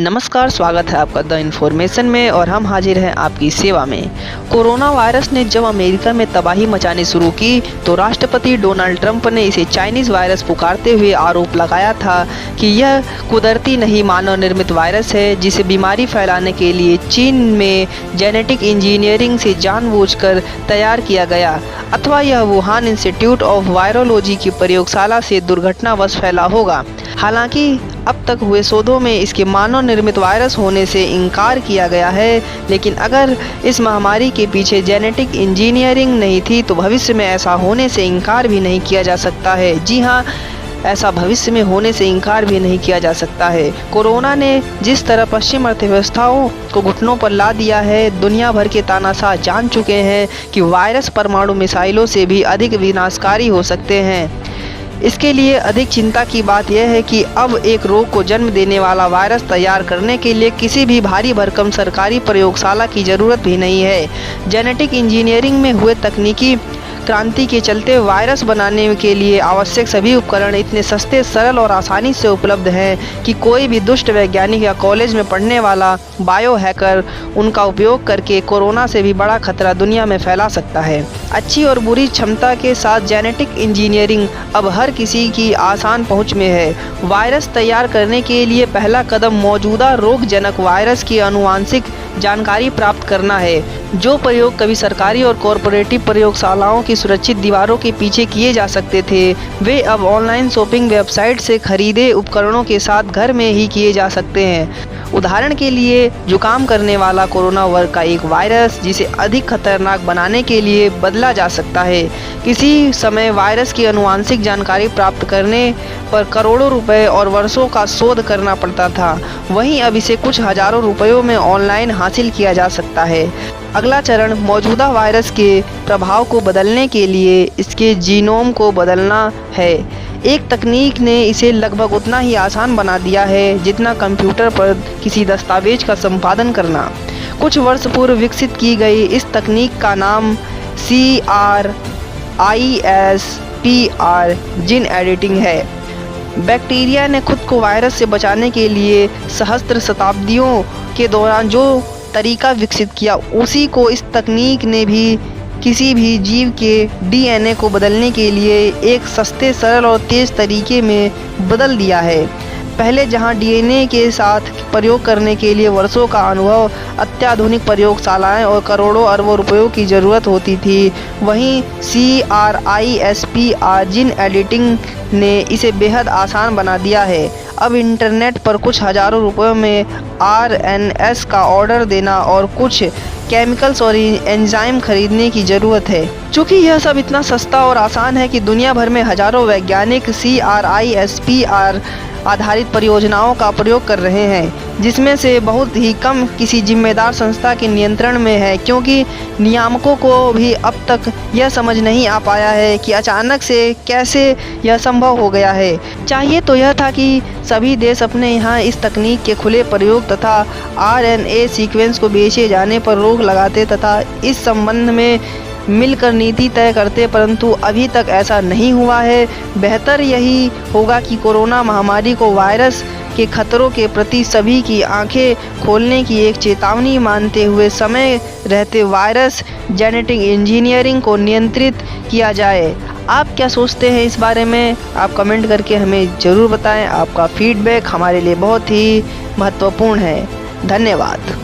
नमस्कार, स्वागत है आपका द इन्फॉर्मेशन में और हम हाजिर हैं आपकी सेवा में। कोरोना वायरस ने जब अमेरिका में तबाही मचानी शुरू की तो राष्ट्रपति डोनाल्ड ट्रंप ने इसे चाइनीज़ वायरस पुकारते हुए आरोप लगाया था कि यह कुदरती नहीं मानव निर्मित वायरस है, जिसे बीमारी फैलाने के लिए चीन में जेनेटिक इंजीनियरिंग से जानबूझकर तैयार किया गया, अथवा यह वुहान इंस्टीट्यूट ऑफ वायरोलॉजी की प्रयोगशाला से दुर्घटनावश फैला होगा। हालांकि अब तक हुए शोधों में इसके मानव निर्मित वायरस होने से इनकार किया गया है, लेकिन अगर इस महामारी के पीछे जेनेटिक इंजीनियरिंग नहीं थी तो भविष्य में ऐसा होने से इनकार भी नहीं किया जा सकता है। जी हाँ, ऐसा भविष्य में होने से इनकार भी नहीं किया जा सकता है। कोरोना ने जिस तरह पश्चिम अर्थव्यवस्थाओं को घुटनों पर ला दिया है, दुनिया भर के तानाशाह जान चुके हैं कि वायरस परमाणु मिसाइलों से भी अधिक विनाशकारी हो सकते हैं। इसके लिए अधिक चिंता की बात यह है कि अब एक रोग को जन्म देने वाला वायरस तैयार करने के लिए किसी भी भारी भरकम सरकारी प्रयोगशाला की ज़रूरत भी नहीं है। जेनेटिक इंजीनियरिंग में हुए तकनीकी क्रांति के चलते वायरस बनाने के लिए आवश्यक सभी उपकरण इतने सस्ते, सरल और आसानी से उपलब्ध हैं कि कोई भी दुष्ट वैज्ञानिक या कॉलेज में पढ़ने वाला बायो हैकर उनका उपयोग करके कोरोना से भी बड़ा खतरा दुनिया में फैला सकता है। अच्छी और बुरी क्षमता के साथ जेनेटिक इंजीनियरिंग अब हर किसी की आसान पहुंच में है। वायरस तैयार करने के लिए पहला कदम मौजूदा रोगजनक वायरस की आनुवांशिक जानकारी प्राप्त करना है। जो प्रयोग कभी सरकारी और कॉरपोरेटिव प्रयोगशालाओं की सुरक्षित दीवारों के पीछे किए जा सकते थे, वे अब ऑनलाइन शॉपिंग वेबसाइट से खरीदे उपकरणों के साथ घर में ही किए जा सकते हैं। उदाहरण के लिए, जुकाम करने वाला कोरोना वर्ग का एक वायरस जिसे अधिक खतरनाक बनाने के लिए बदला जा सकता है। किसी समय वायरस की आनुवांशिक जानकारी प्राप्त करने पर करोड़ों रुपए और वर्षों का शोध करना पड़ता था, वहीं अब इसे कुछ हजारों रुपयों में ऑनलाइन हासिल किया जा सकता है। अगला चरण मौजूदा वायरस के प्रभाव को बदलने के लिए इसके जीनोम को बदलना है। एक तकनीक ने इसे लगभग उतना ही आसान बना दिया है जितना कंप्यूटर पर किसी दस्तावेज का संपादन करना। कुछ वर्ष पूर्व विकसित की गई इस तकनीक का नाम CRISPR जीन एडिटिंग है। बैक्टीरिया ने खुद को वायरस से बचाने के लिए सहस्त्र शताब्दियों के दौरान जो तरीका विकसित किया, उसी को इस तकनीक ने भी किसी भी जीव के DNA को बदलने के लिए एक सस्ते, सरल और तेज़ तरीके में बदल दिया है। पहले जहां DNA के साथ प्रयोग करने के लिए वर्षों का अनुभव, अत्याधुनिक प्रयोगशालाएं और करोड़ों अरबों रुपयों की ज़रूरत होती थी, वहीं CRISPR जीन एडिटिंग ने इसे बेहद आसान बना दिया है। अब इंटरनेट पर कुछ हज़ारों रुपयों में RNS का ऑर्डर देना और कुछ केमिकल्स और एंजाइम खरीदने की ज़रूरत है। चूँकि यह सब इतना सस्ता और आसान है कि दुनिया भर में हज़ारों वैज्ञानिक CRISPR आधारित परियोजनाओं का प्रयोग कर रहे हैं, जिसमें से बहुत ही कम किसी जिम्मेदार संस्था के नियंत्रण में है, क्योंकि नियामकों को भी अब तक यह समझ नहीं आ पाया है कि अचानक से कैसे यह संभव हो गया है। चाहिए तो यह था कि सभी देश अपने यहाँ इस तकनीक के खुले प्रयोग तथा RNA सीक्वेंस को बेचे जाने पर रोक लगाते तथा इस संबंध में मिलकर नीति तय करते, परंतु अभी तक ऐसा नहीं हुआ है। बेहतर यही होगा कि कोरोना महामारी को वायरस के खतरों के प्रति सभी की आंखें खोलने की एक चेतावनी मानते हुए समय रहते वायरस जेनेटिक इंजीनियरिंग को नियंत्रित किया जाए। आप क्या सोचते हैं इस बारे में? आप कमेंट करके हमें ज़रूर बताएं। आपका फीडबैक हमारे लिए बहुत ही महत्वपूर्ण है। धन्यवाद।